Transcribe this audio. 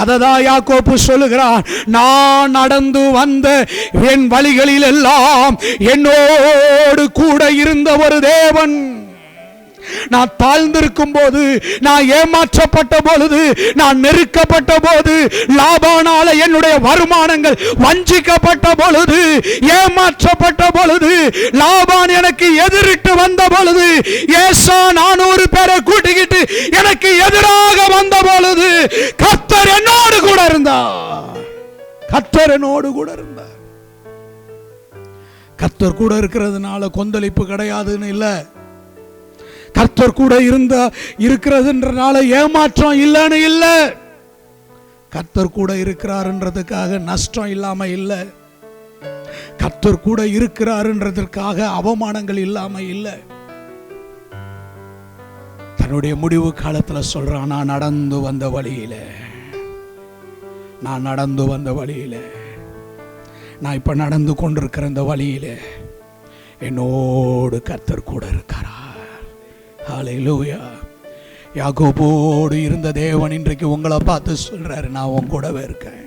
அததான் யாக்கோபு சொல்லுகிறான், நான் நடந்து வந்த என் வழிகளில் எல்லாம் என்னோடு கூட இருந்த ஒரு தேவன். நான் தாழ்ந்திருக்கும் போது, நான் ஏமாற்றப்பட்ட பொழுது, நான் நெருக்கப்பட்ட போது, லாபானால என்னுடைய வருமானங்கள் வஞ்சிக்கப்பட்ட பொழுது, ஏமாற்றப்பட்ட பொழுது, லாபான் எனக்கு எதிரிட்டு வந்த பொழுது, ஏசா 400 பேரை கூட்டிக்கிட்டு எனக்கு எதிராக வந்த பொழுது, கர்த்தர் என்னோடு கூட இருந்தார். கர்த்தர் என்னோடு கூட இருந்தார். கர்த்தர் கூட இருக்கிறதுனால கொந்தளிப்பு கிடையாதுன்னு இல்லை. கர்த்தர் கூட இருக்கிறதுன்றனால ஏமாற்றம் இல்லைன்னு இல்லை. கர்த்தர் கூட இருக்கிறாருன்றதுக்காக நஷ்டம் இல்லாம இல்லை. கர்த்தர் கூட இருக்கிறாருன்றதற்காக அவமானங்கள் இல்லாம இல்லை. தன்னுடைய முடிவு காலத்துல சொல்றான், நான் நடந்து வந்த வழியில, நான் நடந்து வந்த வழியில, நான் இப்ப நடந்து கொண்டிருக்கிற இந்த வழியில என்னோடு கர்த்தர் கூட இருக்கிறார். ஹல்லேலூயா. யாக்கோபோடு இருந்த தேவன் இன்றைக்கு உங்களை பார்த்து சொல்றாரு, நான் உன் கூடவே இருக்கேன்.